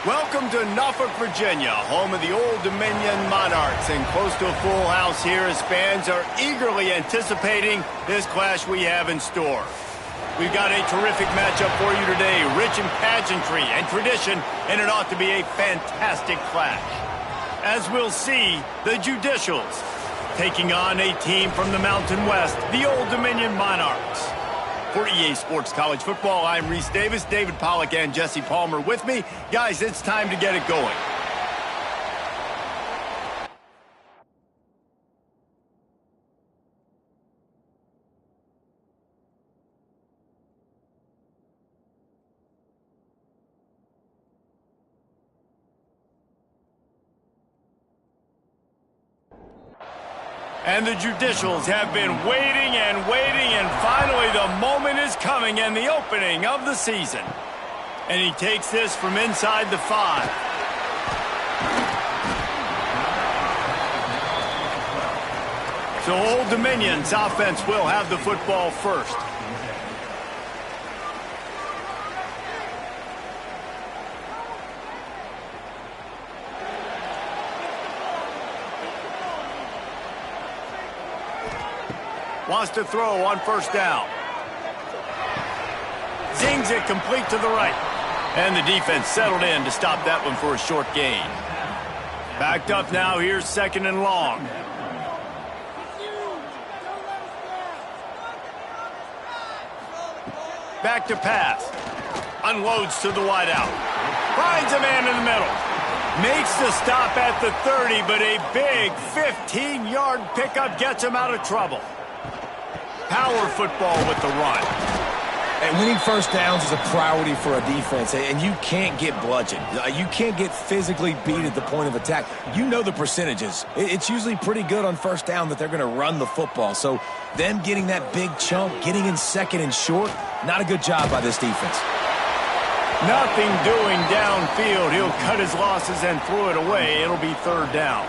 Welcome to Norfolk, Virginia, home of the Old Dominion Monarchs, and close to a full house here as fans are eagerly anticipating this clash we have in store. We've got a terrific matchup for you today, rich in pageantry and tradition, and it ought to be a fantastic clash. As we'll see, the Judicials taking on a team from the Mountain West, the Old Dominion Monarchs. For EA Sports College Football, I'm Reese Davis, David Pollack, and Jesse Palmer with me. Guys, it's time to get it going. And the Judicials have been waiting, and finally the moment is coming and the opening of the season. And he takes this from inside the 5. So Old Dominion's offense will have the football first. Wants to throw on first down. Zings it complete to the right. And the defense settled in to stop that one for a short gain. Backed up now, here's second and long. Back to pass. Unloads to the wideout. Finds a man in the middle. Makes the stop at the 30, but a big 15-yard pickup gets him out of trouble. Power football with the run. And winning first downs is a priority for a defense, and you can't get bludgeoned. You can't get physically beat at the point of attack. You know the percentages. It's usually pretty good on first down that they're going to run the football. So them getting that big chunk, getting in second and short, not a good job by this defense. Nothing doing downfield. He'll cut his losses and throw it away. It'll be third down.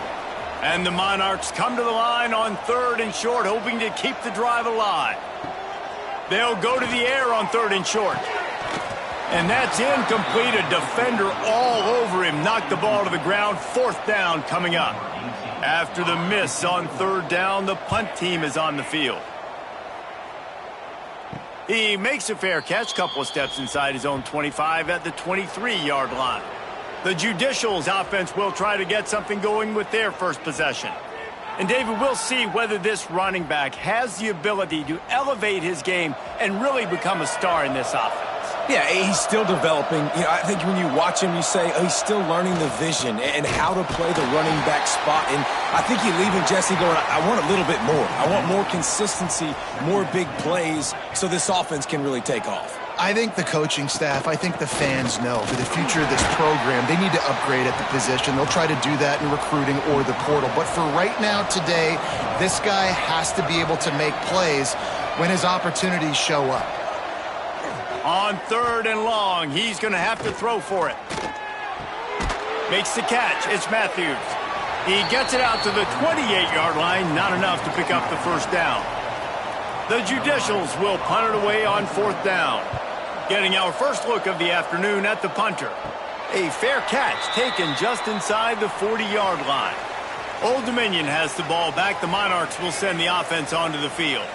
And the Monarchs come to the line on third and short, hoping to keep the drive alive. They'll go to the air on third and short. And that's incomplete. A defender all over him. Knocked the ball to the ground. Fourth down coming up. After the miss on third down, the punt team is on the field. He makes a fair catch, couple of steps inside his own 25 at the 23-yard line. The Judicials offense will try to get something going with their first possession. And David, we'll see whether this running back has the ability to elevate his game and really become a star in this offense. Yeah, he's still developing. You know, I think when you watch him, you say, oh, he's still learning the vision and how to play the running back spot. And I think you're leaving Jesse going, I want a little bit more. I want more consistency, more big plays so this offense can really take off. I think the coaching staff, I think the fans know for the future of this program, they need to upgrade at the position. They'll try to do that in recruiting or the portal. But for right now, today, this guy has to be able to make plays when his opportunities show up. On third and long, he's going to have to throw for it. Makes the catch. It's Matthews. He gets it out to the 28-yard line. Not enough to pick up the first down. The Judicials will punt it away on fourth down. Getting our first look of the afternoon at the punter. A fair catch taken just inside the 40-yard line. Old Dominion has the ball back. The Monarchs will send the offense onto the field.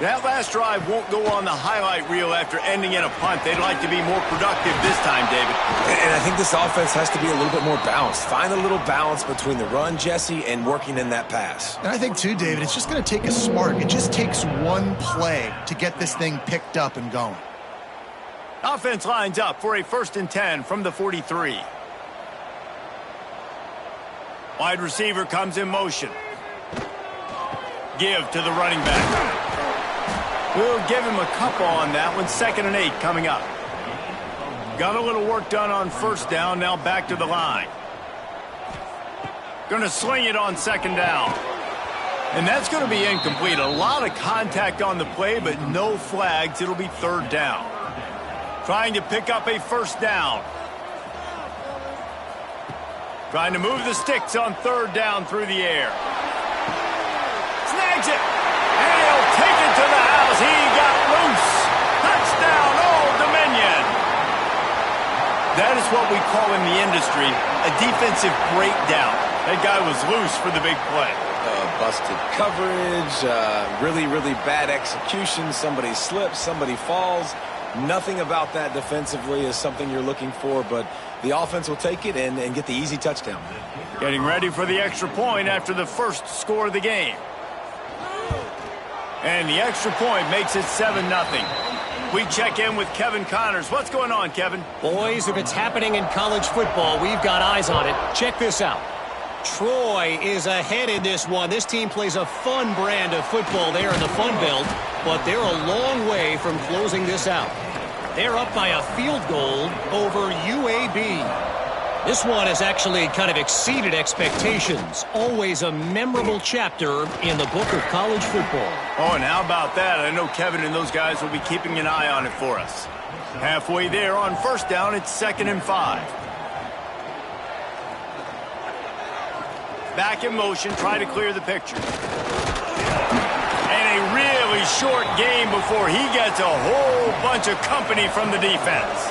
That last drive won't go on the highlight reel after ending in a punt. They'd like to be more productive this time, David. And I think this offense has to be a little bit more balanced. Find a little balance between the run, Jesse, and working in that pass. And I think, too, David, it's just going to take a spark. It just takes one play to get this thing picked up and going. Offense lines up for a 1st and 10 from the 43. Wide receiver comes in motion. Give to the running back. We'll give him a couple on that one. 2nd and 8 coming up. Got a little work done on first down. Now back to the line. Going to sling it on 2nd down. And that's going to be incomplete. A lot of contact on the play, but no flags. It'll be 3rd down. Trying to pick up a first down. Trying to move the sticks on 3rd down through the air. Snags it. And he'll take it to the house. He got loose. Touchdown, Old Dominion. That is what we call in the industry a defensive breakdown. That guy was loose for the big play. Busted coverage, really bad execution. Somebody slips, somebody falls. Nothing about that defensively is something you're looking for, but the offense will take it and get the easy touchdown. Getting ready for the extra point after the first score of the game. And the extra point makes it 7-0. We check in with Kevin Connors. What's going on, Kevin? Boys, if it's happening in college football, we've got eyes on it. Check this out. Troy is ahead in this one. This team plays a fun brand of football there in the Fun Belt, but they're a long way from closing this out. They're up by a field goal over UAB. This one has actually kind of exceeded expectations. Always a memorable chapter in the book of college football. Oh, and how about that? I know Kevin and those guys will be keeping an eye on it for us. Halfway there on first down, it's 2nd and 5. Back in motion, try to clear the picture. And a really short game before he gets a whole bunch of company from the defense.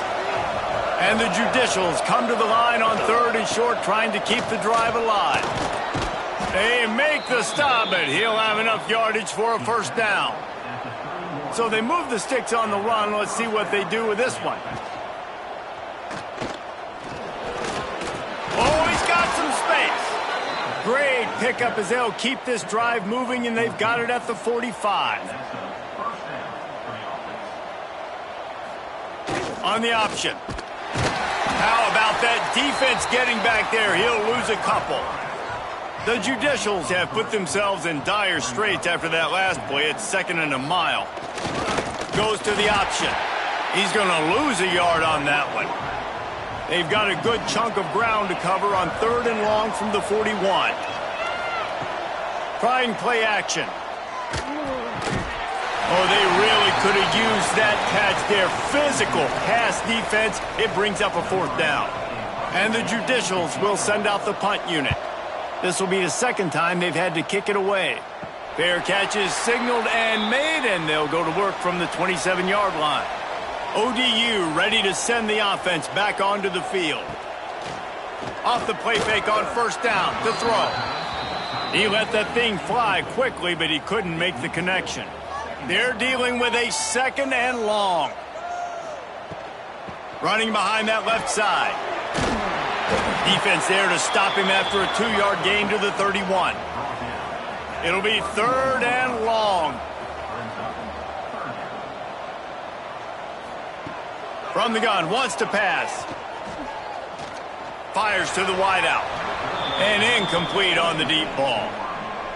And the Judicials come to the line on 3rd and short, trying to keep the drive alive. They make the stop, but he'll have enough yardage for a first down. So they move the sticks on the run. Let's see what they do with this one. Oh, he's got some space. Great pickup as they'll keep this drive moving, and they've got it at the 45. On the option. How about that defense getting back there? He'll lose a couple. The Judicials have put themselves in dire straits after that last play. It's 2nd and a mile. Goes to the option. He's going to lose a yard on that one. They've got a good chunk of ground to cover on 3rd and long from the 41. Trying play action. Oh, they really could have used that catch there. Physical pass defense. It brings up a 4th down. And the Judicials will send out the punt unit. This will be the 2nd time they've had to kick it away. Fair catch is signaled and made, and they'll go to work from the 27-yard line. ODU ready to send the offense back onto the field. Off the play fake on first down to throw. He let that thing fly quickly, but he couldn't make the connection. They're dealing with a 2nd and long. Running behind that left side. Defense there to stop him after a 2-yard gain to the 31. It'll be 3rd and long. From the gun, wants to pass. Fires to the wideout. And incomplete on the deep ball.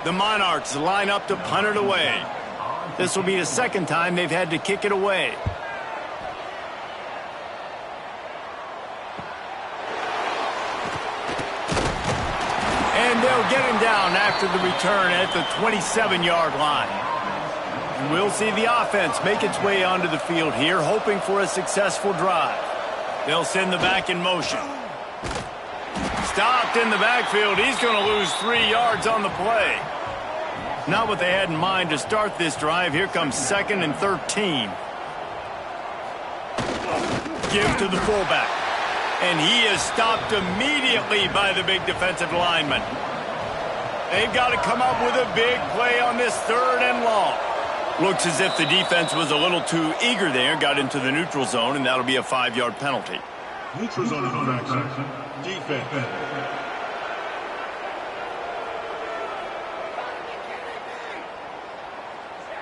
The Monarchs line up to punt it away. This will be the 2nd time they've had to kick it away. And they'll get him down after the return at the 27-yard line. And we'll see the offense make its way onto the field here, hoping for a successful drive. They'll send the back in motion. Stopped in the backfield. He's going to lose 3 yards on the play. Not what they had in mind to start this drive. Here comes 2nd and 13. Give to the fullback. And he is stopped immediately by the big defensive lineman. They've got to come up with a big play on this 3rd and long. Looks as if the defense was a little too eager there. Got into the neutral zone, and that'll be a 5-yard penalty. Neutral zone infraction. Defense.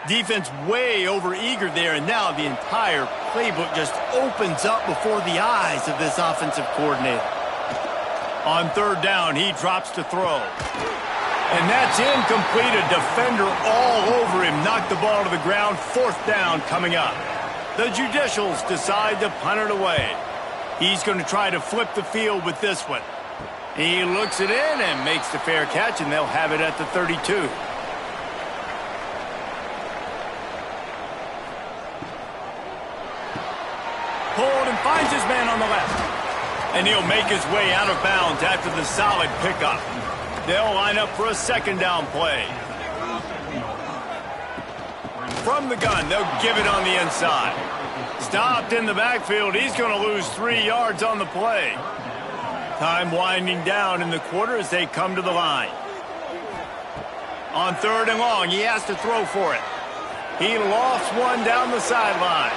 Defense way over eager there, and now the entire playbook just opens up before the eyes of this offensive coordinator. On 3rd down, he drops to throw. And that's incomplete. A defender all over him. Knocked the ball to the ground. 4th down coming up. The Judicials decide to punt it away. He's going to try to flip the field with this one. He looks it in and makes the fair catch, and they'll have it at the 32. Pulled and finds his man on the left. And he'll make his way out of bounds after the solid pickup. They'll line up for a 2nd down play. From the gun, they'll give it on the inside. Stopped in the backfield. He's going to lose 3 yards on the play. Time winding down in the quarter as they come to the line. On 3rd and long, he has to throw for it. He lofts one down the sideline.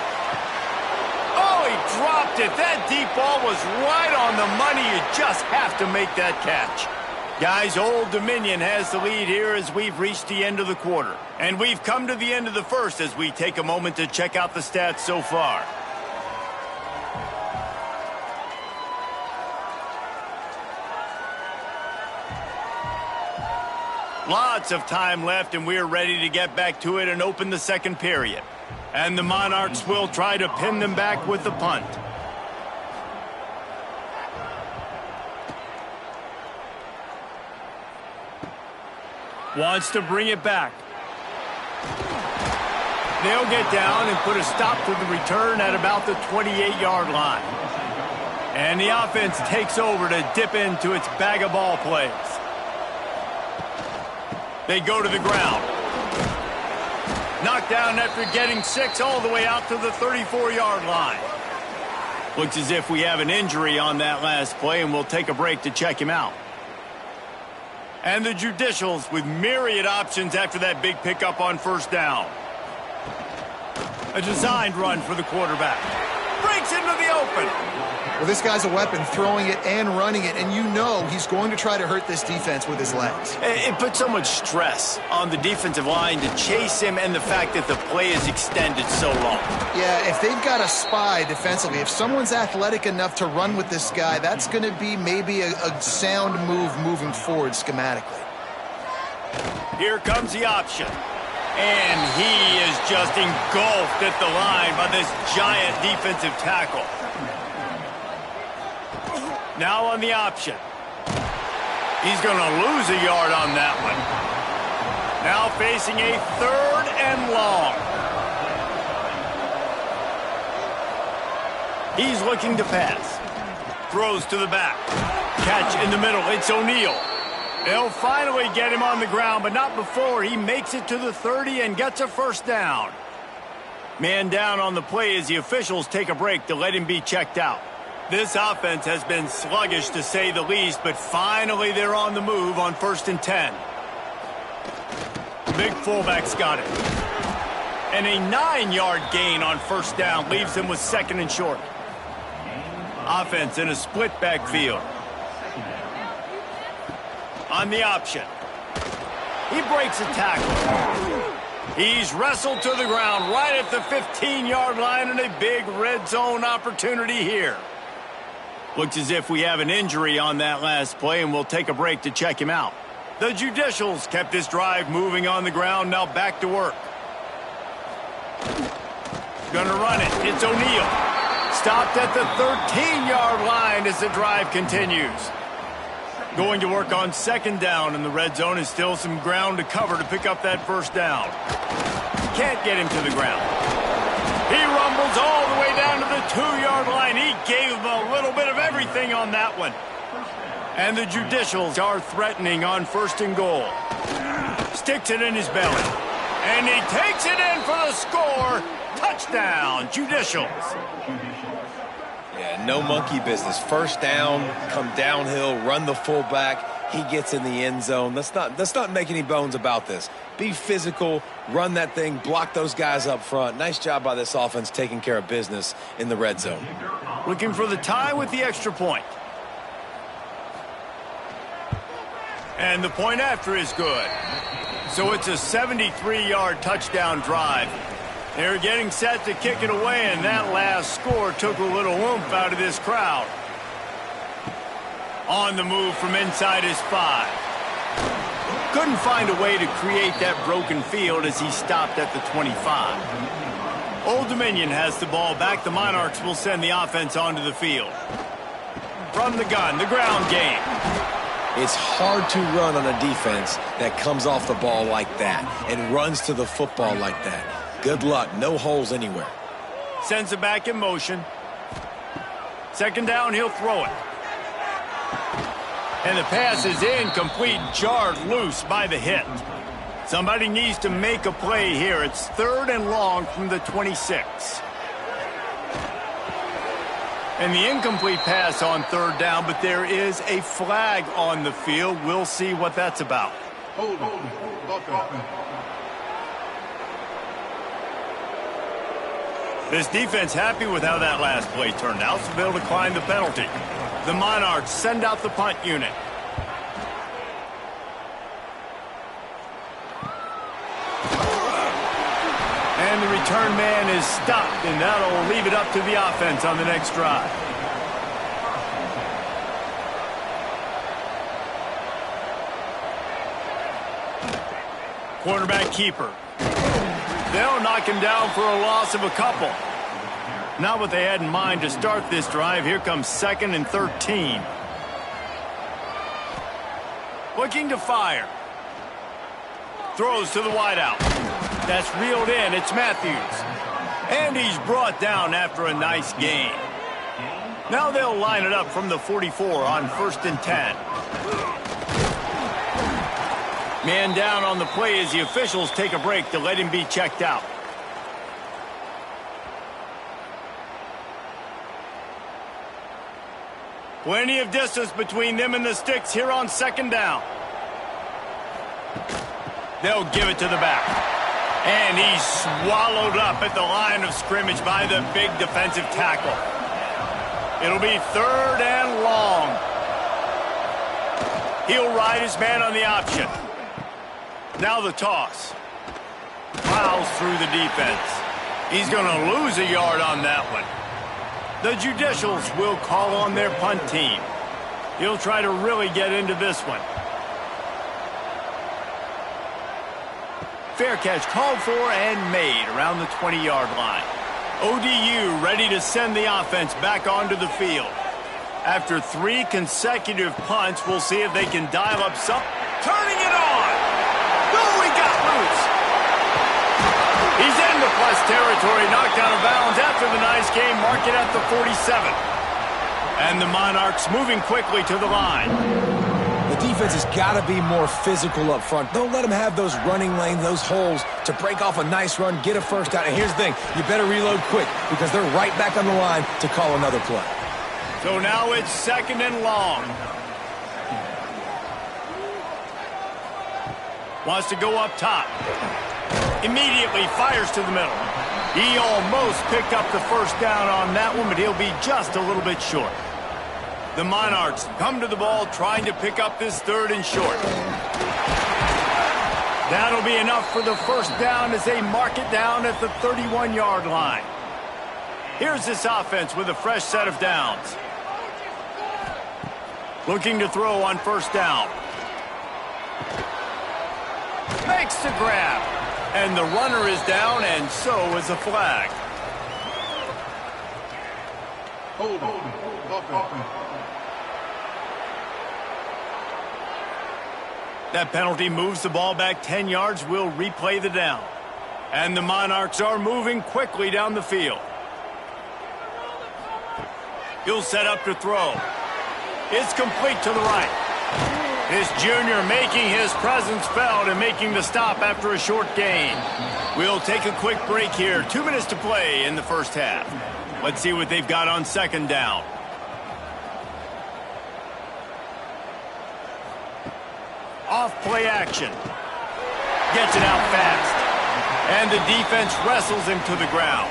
Oh, he dropped it. That deep ball was right on the money. You just have to make that catch. Guys, Old Dominion has the lead here as we've reached the end of the quarter. And we've come to the end of the first as we take a moment to check out the stats so far. Lots of time left, and we're ready to get back to it and open the second period. And the Monarchs will try to pin them back with the punt. Wants to bring it back. They'll get down and put a stop to the return at about the 28-yard line. And the offense takes over to dip into its bag of ball plays. They go to the ground. Knocked down after getting 6 all the way out to the 34-yard line. Looks as if we have an injury on that last play, and we'll take a break to check him out. And the Judicials with myriad options after that big pickup on 1st down. A designed run for the quarterback. Breaks into the open. Well, this guy's a weapon, throwing it and running it, and you know he's going to try to hurt this defense with his legs. It puts so much stress on the defensive line to chase him, and the fact that the play is extended so long. Yeah, if they've got a spy defensively, if someone's athletic enough to run with this guy, that's going to be maybe a sound move moving forward schematically. Here comes the option. And he is just engulfed at the line by this giant defensive tackle. Now on the option. He's going to lose a yard on that one. Now facing a 3rd and long. He's looking to pass. Throws to the back. Catch in the middle. It's O'Neal. They'll finally get him on the ground, but not before he makes it to the 30 and gets a 1st down. Man down on the play as the officials take a break to let him be checked out. This offense has been sluggish to say the least, but finally they're on the move on 1st and 10. Big fullback's got it. And a 9-yard gain on 1st down leaves them with 2nd and short. Offense in a split backfield. On the option. He breaks a tackle. He's wrestled to the ground right at the 15-yard line, and a big red zone opportunity here. Looks as if we have an injury on that last play, and we'll take a break to check him out. The Judicials kept this drive moving on the ground, now back to work. Gonna run it. It's O'Neal. Stopped at the 13-yard line as the drive continues. Going to work on 2nd down in the red zone, is still some ground to cover to pick up that 1st down. Can't get him to the ground. He rumbles all the way down to the 2-yard line. He gave him a little bit of everything on that one. And the Judicials are threatening on 1st and goal. Sticks it in his belly. And he takes it in for the score. Touchdown, Judicials. Yeah, no monkey business. 1st down, come downhill, run the fullback. He gets in the end zone. Let's not make any bones about this. Be physical, run that thing, block those guys up front. Nice job by this offense taking care of business in the red zone. Looking for the tie with the extra point. And the point after is good. So it's a 73-yard touchdown drive. They're getting set to kick it away, and that last score took a little oomph out of this crowd. On the move from inside his 5. Couldn't find a way to create that broken field as he stopped at the 25. Old Dominion has the ball back. The Monarchs will send the offense onto the field. From the gun, the ground game. It's hard to run on a defense that comes off the ball like that and runs to the football like that. Good luck. No holes anywhere. Sends it back in motion. 2nd down, he'll throw it. And the pass is incomplete, jarred loose by the hit. Somebody needs to make a play here. It's 3rd and long from the 26. And the incomplete pass on third down, but there is a flag on the field. We'll see what that's about. Hold on. This defense happy with how that last play turned out, so they'll decline the penalty. The Monarchs send out the punt unit. And the return man is stopped, and that'll leave it up to the offense on the next drive. Quarterback keeper. They'll knock him down for a loss of a couple. Not what they had in mind to start this drive. Here comes 2nd and 13. Looking to fire. Throws to the wideout. That's reeled in. It's Matthews. And he's brought down after a nice gain. Now they'll line it up from the 44 on 1st and 10. Man down on the play as the officials take a break to let him be checked out. Plenty of distance between them and the sticks here on 2nd down. They'll give it to the back. And he's swallowed up at the line of scrimmage by the big defensive tackle. It'll be 3rd and long. He'll ride his man on the option. Now the toss. Plows through the defense. He's going to lose a yard on that one. The Judicials will call on their punt team. He'll try to really get into this one. Fair catch called for and made around the 20-yard line. ODU ready to send the offense back onto the field. After 3 consecutive punts, we'll see if they can dial up some. Turning it on! Oh, he got loose! He's into plus territory, knocked out of bounds after the nice game. Mark it at the 47. And the Monarchs moving quickly to the line. The defense has got to be more physical up front. Don't let them have those running lanes, those holes to break off a nice run, get a first down. And here's the thing, you better reload quick because they're right back on the line to call another play. So now it's 2nd and long. Wants to go up top. Immediately fires to the middle. He almost picked up the first down on that one, but he'll be just a little bit short. The Monarchs come to the ball trying to pick up this 3rd and short. That'll be enough for the first down as they mark it down at the 31-yard line. Here's this offense with a fresh set of downs. Looking to throw on 1st down. Makes the grab. And the runner is down, and so is a flag. Hold on. That penalty moves the ball back 10 yards. We'll replay the down. And the Monarchs are moving quickly down the field. He'll set up to throw. It's complete to the right. This junior making his presence felt and making the stop after a short gain. We'll take a quick break here. 2 minutes to play in the first half. Let's see what they've got on 2nd down. Off play action. Gets it out fast. And the defense wrestles him to the ground.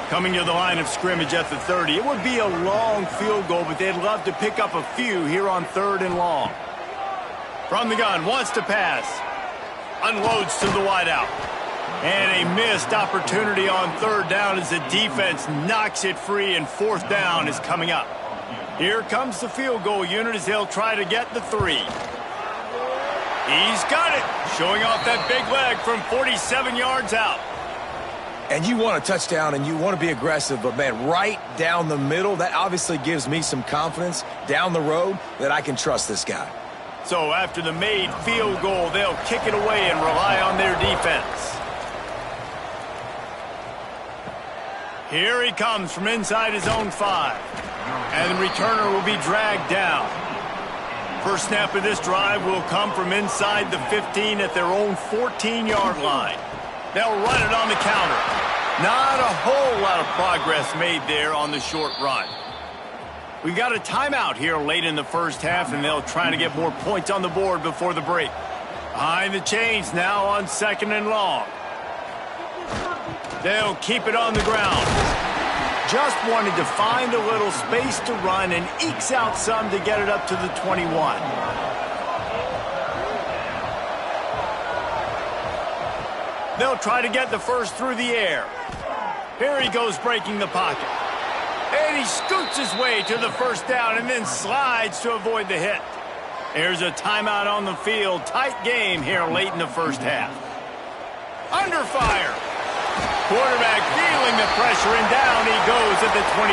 Coming to the line of scrimmage at the 30. It would be a long field goal, but they'd love to pick up a few here on 3rd and long. From the gun, wants to pass. Unloads to the wideout. And a missed opportunity on 3rd down as the defense knocks it free, and 4th down is coming up. Here comes the field goal unit as they'll try to get the 3. He's got it, showing off that big leg from 47 yards out. And you want a touchdown and you want to be aggressive, but, man, right down the middle, that obviously gives me some confidence down the road that I can trust this guy. So after the made field goal, they'll kick it away and rely on their defense. Here he comes from inside his own 5. And the returner will be dragged down. First snap of this drive will come from inside the 15 at their own 14-yard line. They'll run it on the counter. Not a whole lot of progress made there on the short run. We've got a timeout here late in the first half, and they'll try to get more points on the board before the break. Behind the chains now on 2nd and long. They'll keep it on the ground. Just wanted to find a little space to run and ekes out some to get it up to the 21. They'll try to get the first through the air. Here he goes breaking the pocket. And he scoots his way to the first down and then slides to avoid the hit. Here's a timeout on the field. Tight game here late in the first half. Under fire. Quarterback feeling the pressure, and down he goes at the 22.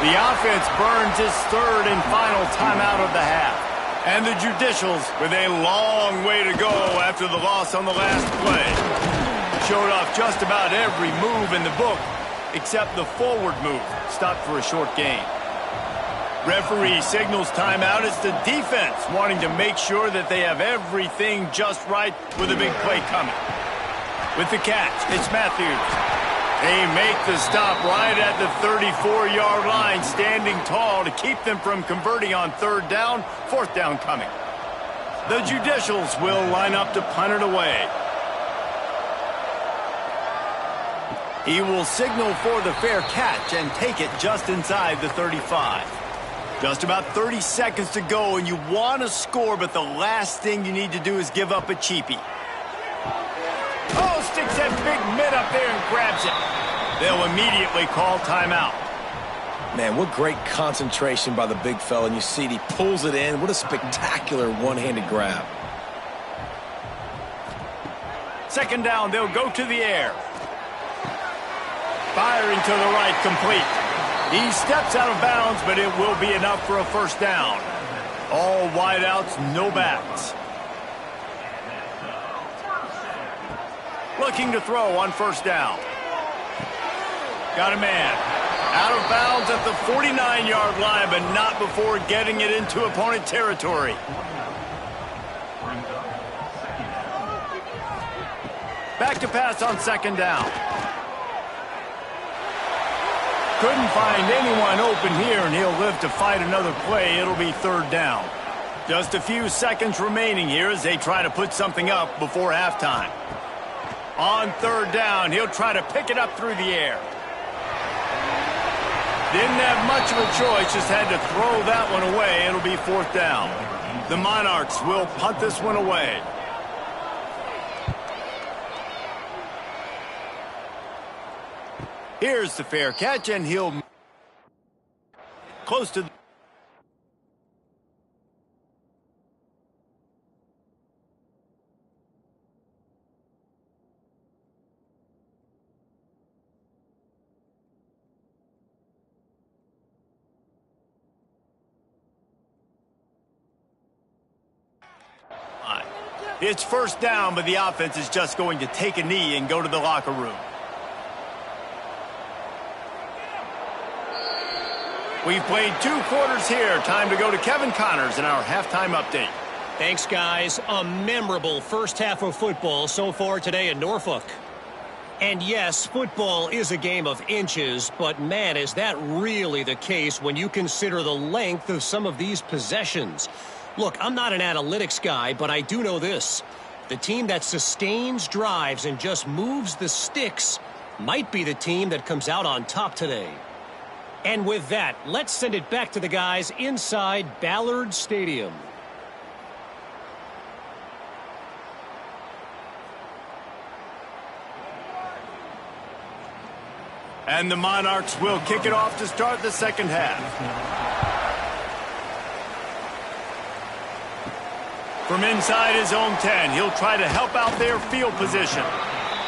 The offense burns its 3rd and final timeout of the half. And the Judicials with a long way to go after the loss on the last play. Showed off just about every move in the book except the forward move. Stopped for a short gain. Referee signals timeout. It's the defense wanting to make sure that they have everything just right with a big play coming. With the catch, it's Matthews. They make the stop right at the 34-yard line, standing tall to keep them from converting on 3rd down, 4th down coming. The Judicials will line up to punt it away. He will signal for the fair catch and take it just inside the 35. Just about 30 seconds to go, and you want to score, but the last thing you need to do is give up a cheapie. Oh, sticks that big mitt up there and grabs it. They'll immediately call timeout. Man, what great concentration by the big fella, and you see it, he pulls it in. What a spectacular one-handed grab. 2nd down, they'll go to the air. Firing to the right, complete. He steps out of bounds, but it will be enough for a 1st down. All wideouts, no backs. Looking to throw on 1st down. Got a man. Out of bounds at the 49-yard line, but not before getting it into opponent territory. Back to pass on 2nd down. Couldn't find anyone open here, and he'll live to fight another play. It'll be 3rd down. Just a few seconds remaining here as they try to put something up before halftime. On 3rd down, he'll try to pick it up through the air. Didn't have much of a choice, just had to throw that one away. It'll be 4th down. The Monarchs will punt this one away. Here's the fair catch, and he'll close to the It's 1st down, but the offense is just going to take a knee and go to the locker room. We've played 2 quarters here. Time to go to Kevin Connors in our halftime update. Thanks, guys. A memorable first half of football so far today in Norfolk. And yes, football is a game of inches, but man, is that really the case when you consider the length of some of these possessions. Look, I'm not an analytics guy, but I do know this. The team that sustains drives and just moves the sticks might be the team that comes out on top today. And with that, let's send it back to the guys inside Ballard Stadium. And the Monarchs will kick it off to start the 2nd half. From inside his own 10, he'll try to help out their field position.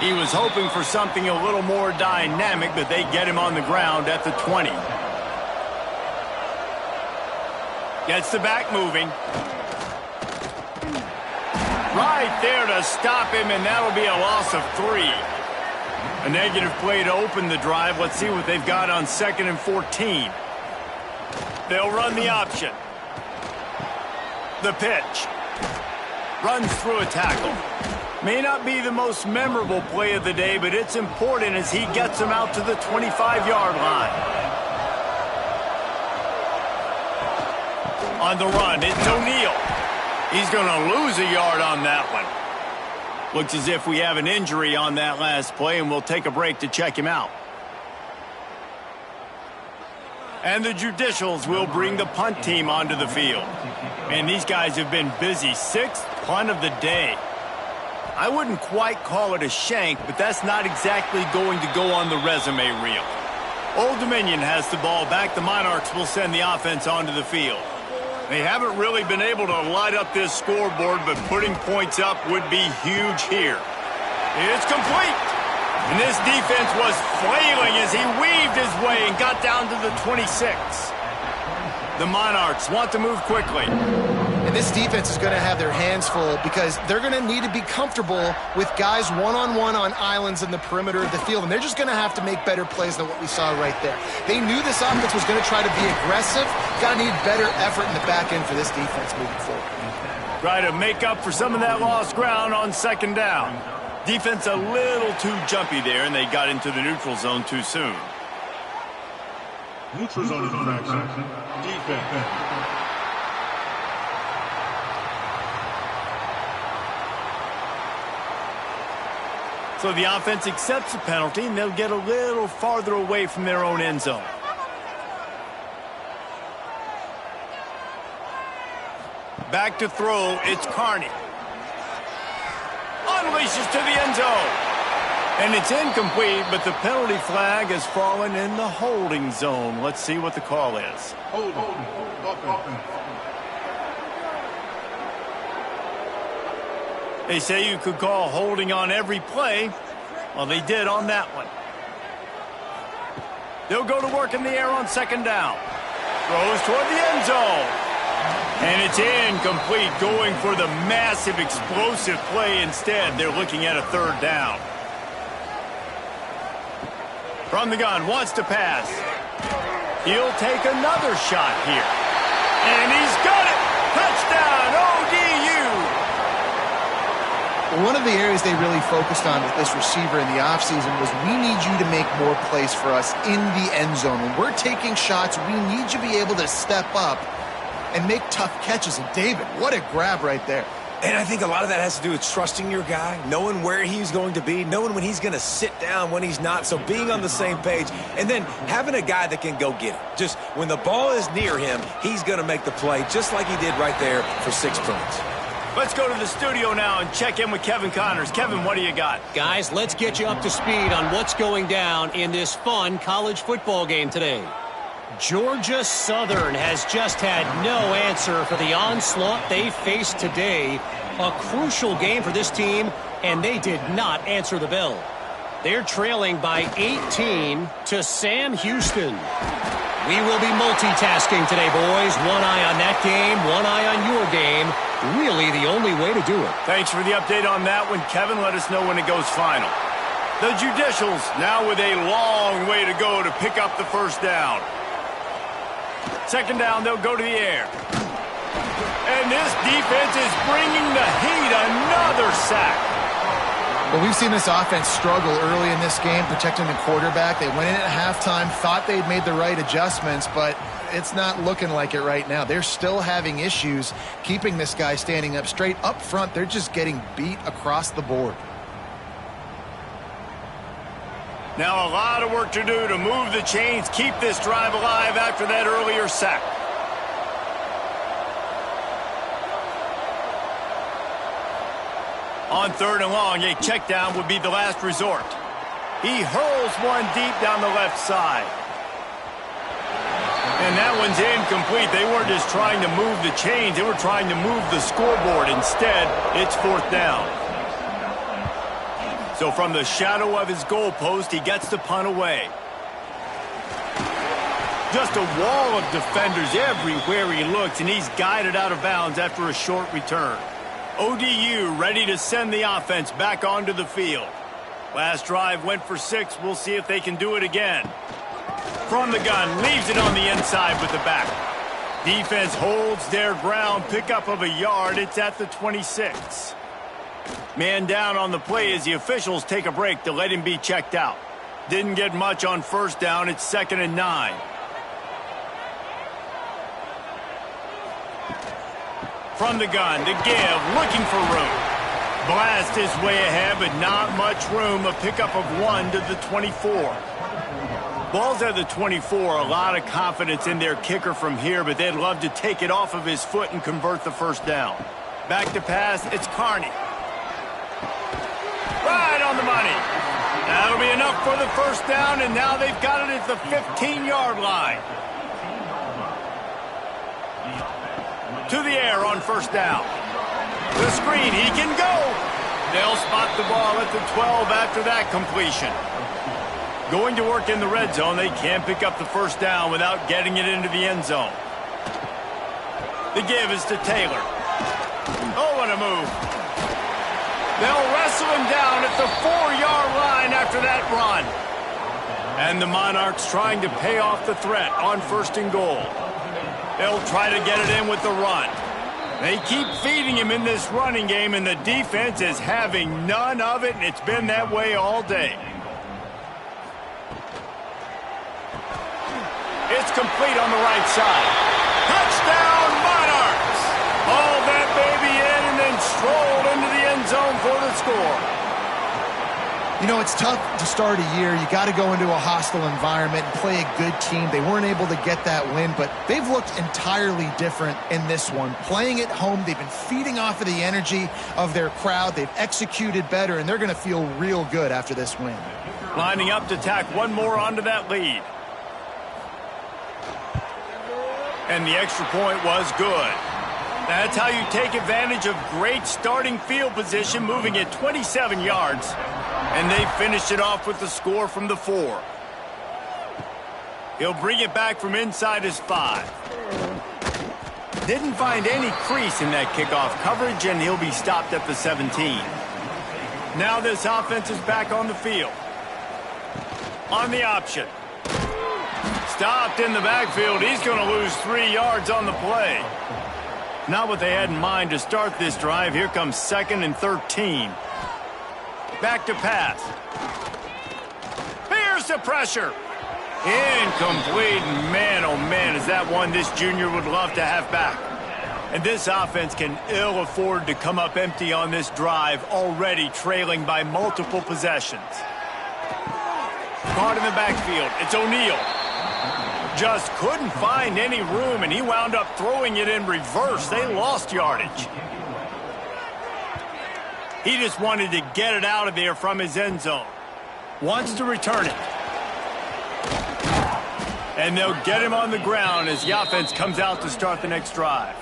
He was hoping for something a little more dynamic, but they get him on the ground at the 20. Gets the back moving. Right there to stop him, and that'll be a loss of 3. A negative play to open the drive. Let's see what they've got on 2nd and 14. They'll run the option. The pitch. Runs through a tackle. May not be the most memorable play of the day, but it's important as he gets him out to the 25-yard line. On the run, it's O'Neal. He's going to lose a yard on that one. Looks as if we have an injury on that last play, and we'll take a break to check him out. And the Judicials will bring the punt team onto the field. And these guys have been busy. 6th punt of the day. I wouldn't quite call it a shank, but that's not exactly going to go on the resume reel. Old Dominion has the ball back. The Monarchs will send the offense onto the field. They haven't really been able to light up this scoreboard, but putting points up would be huge here. It's complete. And this defense was flailing as he weaved his way and got down to the 26. The Monarchs want to move quickly. And this defense is going to have their hands full because they're going to need to be comfortable with guys one-on-one on islands in the perimeter of the field. And they're just going to have to make better plays than what we saw right there. They knew this offense was going to try to be aggressive. Got to need better effort in the back end for this defense moving forward. Try to make up for some of that lost ground on 2nd down. Defense a little too jumpy there, and they got into the neutral zone too soon. Neutral zone infraction. Defense. So the offense accepts the penalty, and they'll get a little farther away from their own end zone. Back to throw, it's Carney. Unleashes to the end zone. And it's incomplete, but the penalty flag has fallen in the holding zone. Let's see what the call is. Hold on. They say you could call holding on every play. Well, they did on that one. They'll go to work in the air on 2nd down. Throws toward the end zone. And it's incomplete, going for the massive explosive play instead. They're looking at a 3rd down. From the gun, wants to pass. He'll take another shot here. And he's got it! Touchdown, ODU! One of the areas they really focused on with this receiver in the offseason was we need you to make more plays for us in the end zone. When we're taking shots, we need you to be able to step up and make tough catches. And David, what a grab right there. And I think a lot of that has to do with trusting your guy, knowing where he's going to be, knowing when he's going to sit down, when he's not. So being on the same page, and then having a guy that can go get it. Just when the ball is near him, he's going to make the play just like he did right there for 6 points. Let's go to the studio now and check in with Kevin Connors. Kevin, what do you got? Guys, let's get you up to speed on what's going down in this fun college football game today. Georgia Southern has just had no answer for the onslaught they faced today. A crucial game for this team, and they did not answer the bell. They're trailing by 18 to Sam Houston. We will be multitasking today, boys. One eye on that game, one eye on your game. Really the only way to do it. Thanks for the update on that one, Kevin. Let us know when it goes final. The Judicials now with a long way to go to pick up the 1st down. 2nd down, they'll go to the air. And this defense is bringing the heat. Another sack. Well, we've seen this offense struggle early in this game, protecting the quarterback. They went in at halftime, thought they'd made the right adjustments, but it's not looking like it right now. They're still having issues keeping this guy standing up straight. Up front, they're just getting beat across the board. Now a lot of work to do to move the chains, keep this drive alive after that earlier sack. On 3rd and long, a check down would be the last resort. He hurls one deep down the left side. And that one's incomplete. They weren't just trying to move the chains. They were trying to move the scoreboard. Instead, it's 4th down. So from the shadow of his goalpost, he gets the punt away. Just a wall of defenders everywhere he looks, and he's guided out of bounds after a short return. ODU ready to send the offense back onto the field. Last drive went for 6. We'll see if they can do it again. From the gun, leaves it on the inside with the back. Defense holds their ground, pickup of a yard. It's at the 26. Man down on the play as the officials take a break to let him be checked out. Didn't get much on first down. It's 2nd and 9. From the gun to give, looking for room. Blast his way ahead, but not much room. A pickup of 1 to the 24. Ball's at the 24. A lot of confidence in their kicker from here, but they'd love to take it off of his foot and convert the first down. Back to pass, it's Carney. Right on the money. That'll be enough for the first down, and now they've got it at the 15-yard line. To the air on first down. The screen, he can go. They'll spot the ball at the 12 after that completion. Going to work in the red zone, they can't pick up the first down without getting it into the end zone. The give is to Taylor. Oh, what a move. They'll wrestle him down at the 4-yard line after that run. And the Monarchs trying to pay off the threat on 1st and goal. They'll try to get it in with the run. They keep feeding him in this running game, and the defense is having none of it, and it's been that way all day. It's complete on the right side. Touchdown, Monarchs! Hauled that baby in and then strolled into the end zone for the score. You know, it's tough to start a year. You got to go into a hostile environment and play a good team. They weren't able to get that win, but they've looked entirely different in this one. Playing at home, they've been feeding off of the energy of their crowd. They've executed better, and they're going to feel real good after this win. Lining up to tack one more onto that lead. And the extra point was good. That's how you take advantage of great starting field position, moving at 27 yards. And they finished it off with the score from the 4. He'll bring it back from inside his 5. Didn't find any crease in that kickoff coverage, and he'll be stopped at the 17. Now this offense is back on the field. On the option. Stopped in the backfield. He's going to lose 3 yards on the play. Not what they had in mind to start this drive. Here comes 2nd and 13. Back to pass. Here's the pressure. Incomplete. Man, oh man, is that one this junior would love to have back. And this offense can ill afford to come up empty on this drive, already trailing by multiple possessions. Caught in the backfield. It's O'Neal. Just couldn't find any room, and he wound up throwing it in reverse. They lost yardage. He just wanted to get it out of there from his end zone. Wants to return it. And they'll get him on the ground as the offense comes out to start the next drive.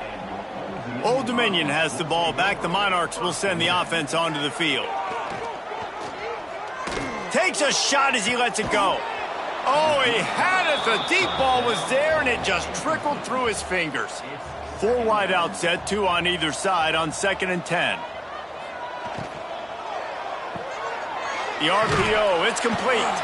Old Dominion has the ball back. The Monarchs will send the offense onto the field. Takes a shot as he lets it go. Oh, he had it. The deep ball was there, and it just trickled through his fingers. 4 wide out set, 2 on either side on 2nd and 10. The RPO, it's complete.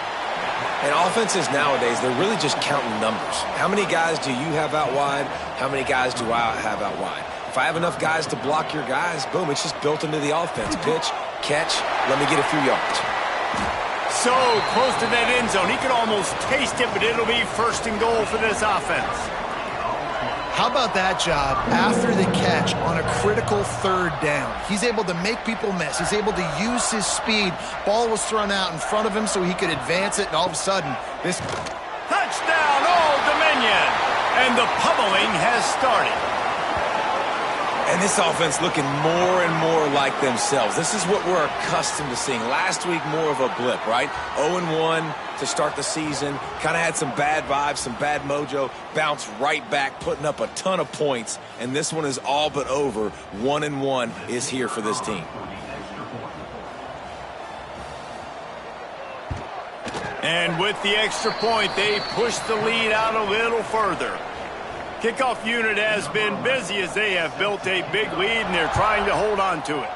And offenses nowadays, they're really just counting numbers. How many guys do you have out wide? How many guys do I have out wide? If I have enough guys to block your guys, boom, it's just built into the offense. Pitch, catch, let me get a few yards. So close to that end zone. He could almost taste it, but it'll be 1st and goal for this offense. How about that job after the catch on a critical 3rd down? He's able to make people miss. He's able to use his speed. Ball was thrown out in front of him so he could advance it, and all of a sudden, this... Touchdown, Old Dominion! And the pummeling has started. And this offense looking more and more like themselves. This is what we're accustomed to seeing. Last week, more of a blip, right? 0-1 to start the season. Kind of had some bad vibes, some bad mojo. Bounced right back, putting up a ton of points. And this one is all but over. 1-1 is here for this team. And with the extra point, they push the lead out a little further. Kickoff unit has been busy as they have built a big lead, and they're trying to hold on to it.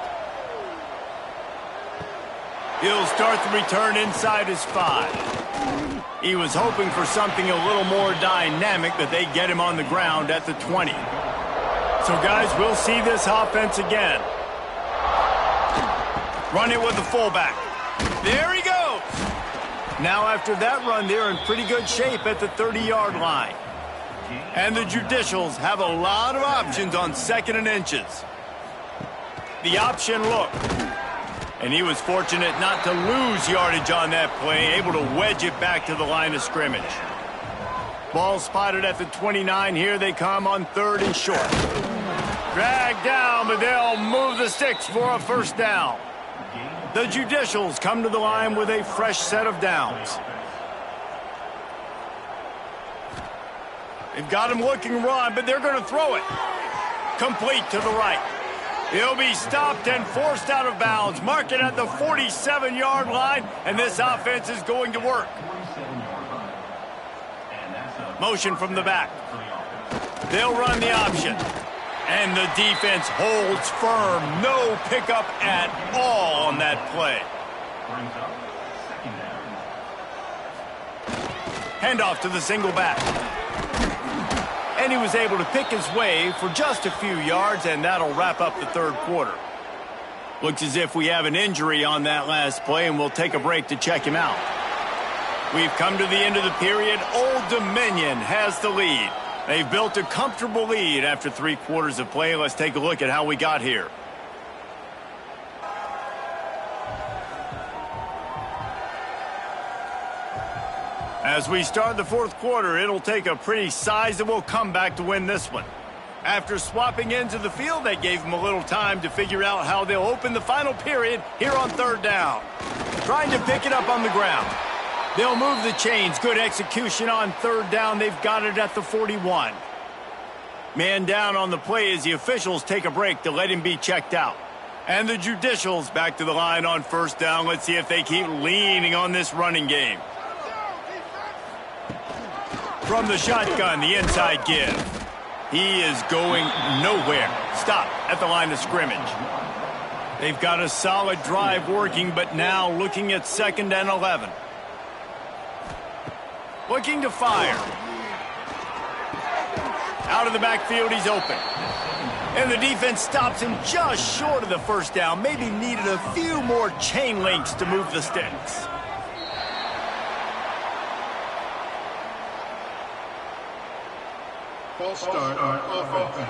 He'll start the return inside his 5. He was hoping for something a little more dynamic, but they get him on the ground at the 20. So, guys, we'll see this offense again. Run it with the fullback. There he goes. Now after that run, they're in pretty good shape at the 30-yard line. And the Judicials have a lot of options on 2nd and inches. The option look. And he was fortunate not to lose yardage on that play, able to wedge it back to the line of scrimmage. Ball spotted at the 29. Here they come on 3rd and short. Dragged down, but they'll move the sticks for a first down. The Judicials come to the line with a fresh set of downs. They've got him looking run, but they're going to throw it. Complete to the right. He'll be stopped and forced out of bounds. Mark it at the 47-yard line, and this offense is going to work. Motion from the back. They'll run the option. And the defense holds firm. No pickup at all on that play. Handoff to the single back. And he was able to pick his way for just a few yards, and that'll wrap up the 3rd quarter. Looks as if we have an injury on that last play, and we'll take a break to check him out. We've come to the end of the period. Old Dominion has the lead. They've built a comfortable lead after 3 quarters of play. Let's take a look at how we got here. As we start the 4th quarter, it'll take a pretty sizable comeback to win this one. After swapping into the field, that gave them a little time to figure out how they'll open the final period here on 3rd down. Trying to pick it up on the ground. They'll move the chains. Good execution on 3rd down. They've got it at the 41. Man down on the play as the officials take a break to let him be checked out. And the Judicials back to the line on 1st down. Let's see if they keep leaning on this running game. From the shotgun, the inside give. He is going nowhere. Stop at the line of scrimmage. They've got a solid drive working, but now looking at 2nd and 11. Looking to fire. Out of the backfield, he's open. And the defense stops him just short of the 1st down. Maybe needed a few more chain links to move the sticks. False start offense.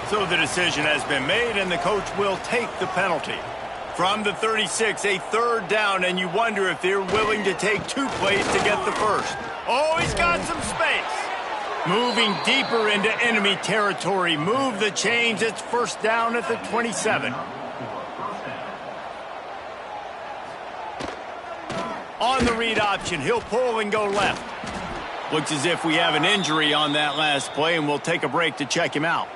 So the decision has been made, and the coach will take the penalty. From the 36, a 3rd down, and you wonder if they're willing to take 2 plays to get the 1st. Oh, he's got some space. Moving deeper into enemy territory. Move the chains. It's 1st down at the 27. On the read option, he'll pull and go left. Looks as if we have an injury on that last play, and we'll take a break to check him out.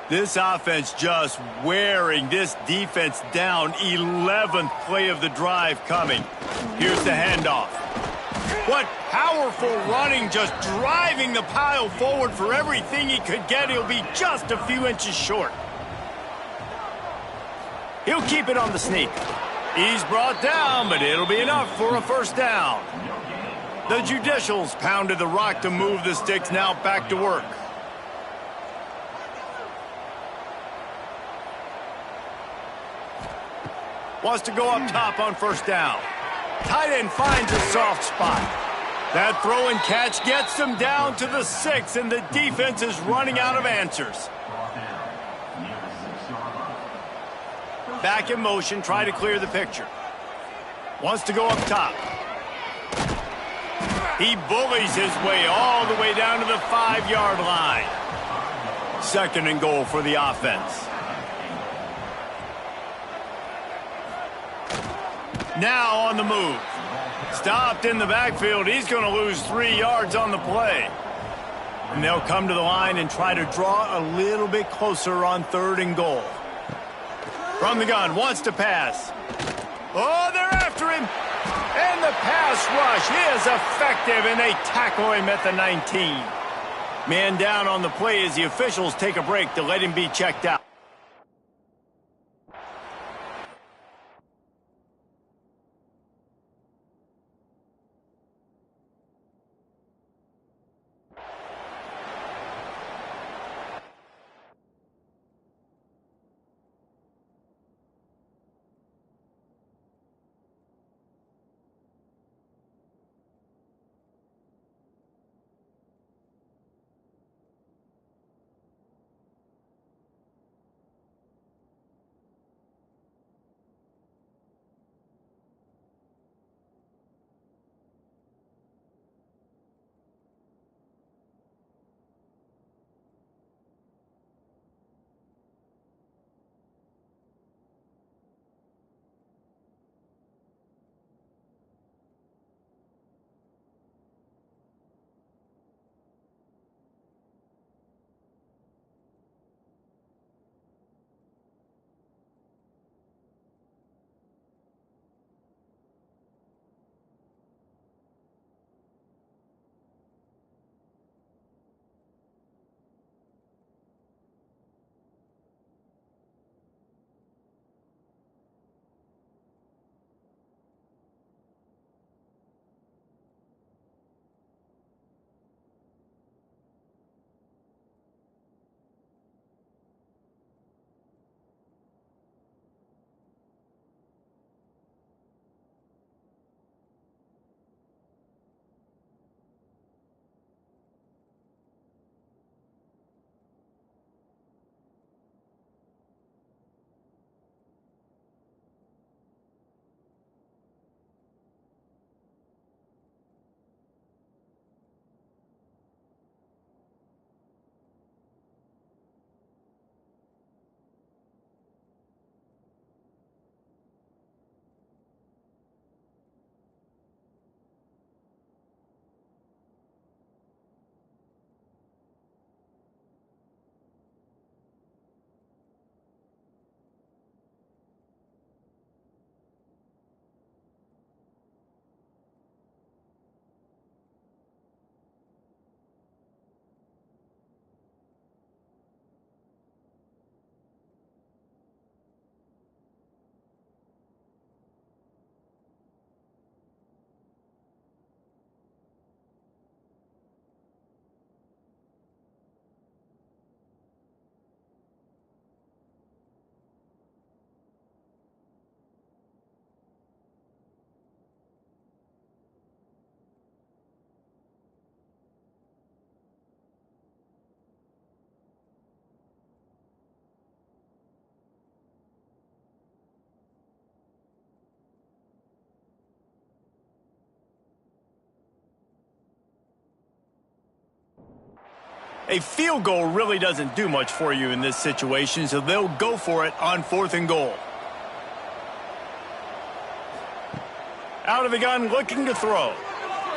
This offense just wearing this defense down. 11th play of the drive coming. Here's the handoff. What powerful running, just driving the pile forward for everything he could get. He'll be just a few inches short. He'll keep it on the sneak. He's brought down, but it'll be enough for a 1st down. The Judicials pounded the rock to move the sticks, now back to work. Wants to go up top on 1st down. Tight end finds a soft spot. That throw and catch gets them down to the 6, and the defense is running out of answers. Back in motion, try to clear the picture. Wants to go up top. He bullies his way all the way down to the 5-yard line. 2nd and goal for the offense. Now on the move. Stopped in the backfield. He's going to lose 3 yards on the play. And they'll come to the line and try to draw a little bit closer on 3rd and goal. From the gun, wants to pass. Oh, they're after him. And the pass rush is effective, and they tackle him at the 19. Man down on the play as the officials take a break to let him be checked out. A field goal really doesn't do much for you in this situation, so they'll go for it on 4th and goal. Out of the gun, looking to throw.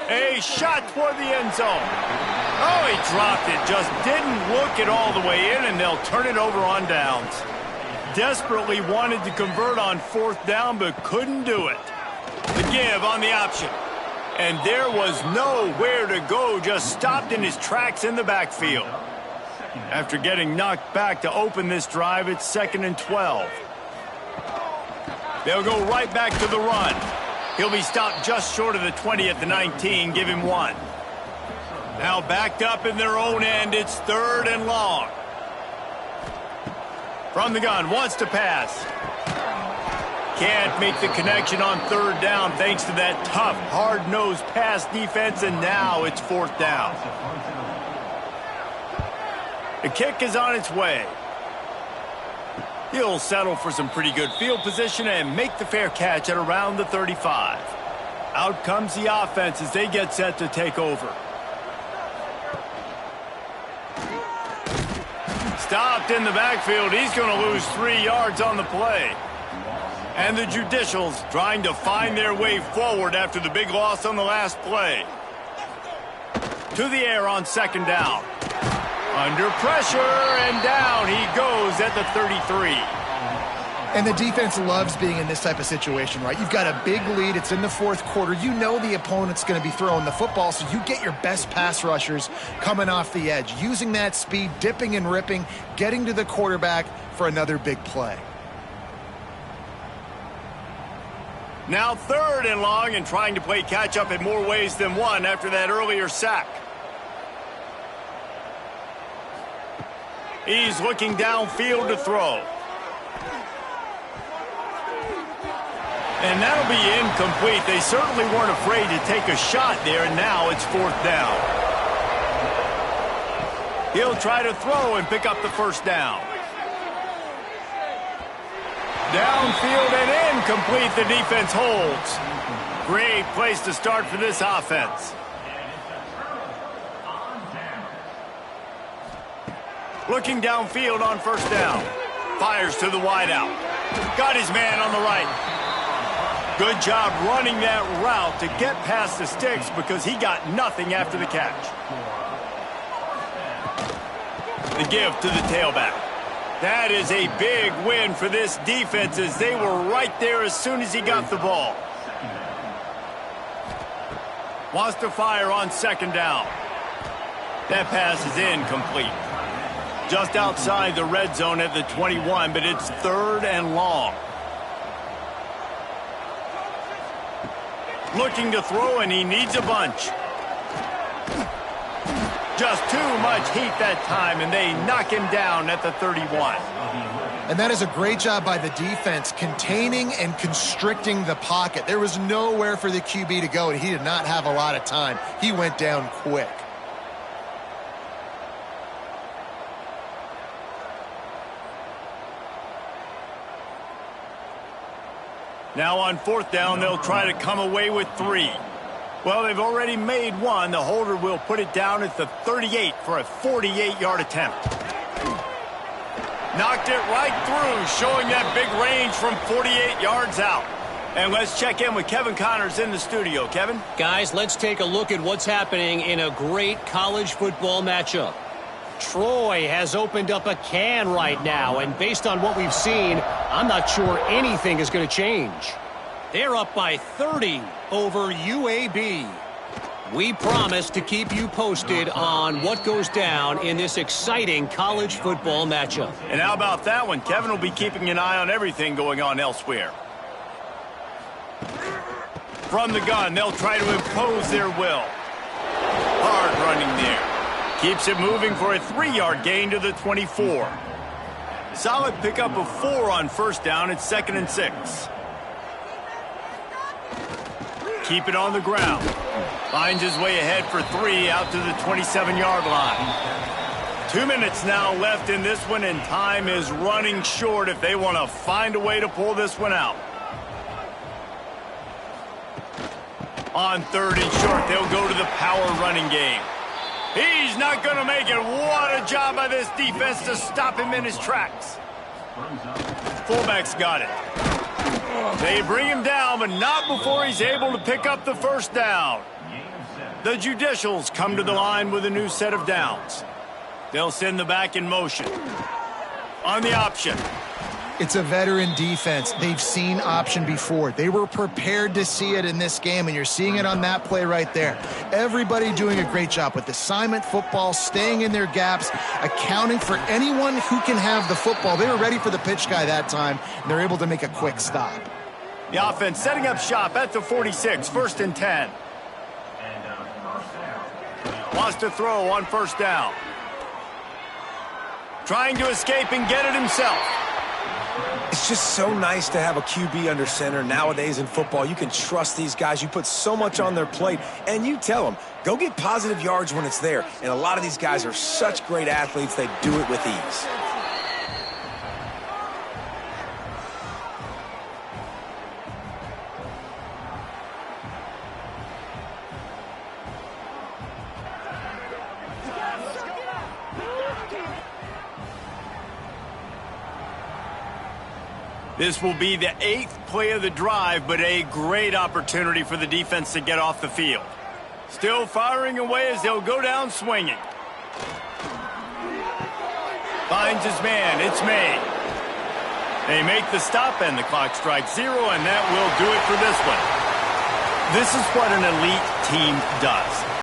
A shot toward the end zone. Oh, he dropped it. Just didn't look it all the way in, and they'll turn it over on downs. Desperately wanted to convert on 4th down, but couldn't do it. The give on the option. And there was nowhere to go, just stopped in his tracks in the backfield. After getting knocked back to open this drive, it's 2nd and 12. They'll go right back to the run. He'll be stopped just short of the 20 at the 19, give him 1. Now backed up in their own end, it's 3rd and long. From the gun, wants to pass. Can't make the connection on 3rd down thanks to that tough, hard-nosed pass defense, and now it's 4th down. The kick is on its way. He'll settle for some pretty good field position and make the fair catch at around the 35. Out comes the offense as they get set to take over. Stopped in the backfield. He's going to lose 3 yards on the play. And the Judicials trying to find their way forward after the big loss on the last play. To the air on 2nd down. Under pressure, and down he goes at the 33. And the defense loves being in this type of situation, right? You've got a big lead. It's in the 4th quarter. You know the opponent's going to be throwing the football, so you get your best pass rushers coming off the edge, using that speed, dipping and ripping, getting to the quarterback for another big play. Now 3rd and long, and trying to play catch-up in more ways than one after that earlier sack. He's looking downfield to throw. And that'll be incomplete. They certainly weren't afraid to take a shot there, and now it's 4th down. He'll try to throw and pick up the 1st down. Downfield and incomplete. The defense holds. Great place to start for this offense. Looking downfield on 1st down. Fires to the wideout. Got his man on the right. Good job running that route to get past the sticks because he got nothing after the catch. The give to the tailback. That is a big win for this defense as they were right there as soon as he got the ball. Wants to fire on 2nd down. That pass is incomplete. Just outside the red zone at the 21, but it's 3rd and long. Looking to throw, and he needs a bunch. Just too much heat that time, and they knock him down at the 31. And that is a great job by the defense, containing and constricting the pocket. There was nowhere for the QB to go, and he did not have a lot of time. He went down quick. Now on 4th down, they'll try to come away with 3. Well, they've already made 1. The holder will put it down at the 38 for a 48-yard attempt. Knocked it right through, showing that big range from 48 yards out. And let's check in with Kevin Connors in the studio. Kevin? Guys, let's take a look at what's happening in a great college football matchup. Troy has opened up a can right now, and based on what we've seen, I'm not sure anything is going to change. They're up by 30 over UAB. We promise to keep you posted on what goes down in this exciting college football matchup. And how about that one? Kevin will be keeping an eye on everything going on elsewhere. From the gun, they'll try to impose their will. Hard running there. Keeps it moving for a 3-yard gain to the 24. Solid pickup of 4 on 1st down. It's 2nd and 6. Keep it on the ground. Finds his way ahead for 3 out to the 27-yard line. 2 minutes now left in this one, and time is running short if they want to find a way to pull this one out. On 3rd and short, they'll go to the power running game. He's not going to make it. What a job by this defense to stop him in his tracks. Fullback's got it. They bring him down, but not before he's able to pick up the first down. The Judicials come to the line with a new set of downs. They'll send the back in motion. On the option. It's a veteran defense. They've seen option before. They were prepared to see it in this game, and you're seeing it on that play right there. Everybody doing a great job with assignment football, staying in their gaps, accounting for anyone who can have the football. They were ready for the pitch guy that time, and they're able to make a quick stop. The offense setting up shop at the 46, 1st and 10. Wants to throw on first down. Trying to escape and get it himself. It's just so nice to have a QB under center. Nowadays in football, you can trust these guys. You put so much on their plate, and you tell them, go get positive yards when it's there. And a lot of these guys are such great athletes, they do it with ease. This will be the 8th play of the drive, but a great opportunity for the defense to get off the field. Still firing away as they'll go down swinging. Finds his man. It's made. They make the stop, and the clock strikes 0, and that will do it for this one. This is what an elite team does.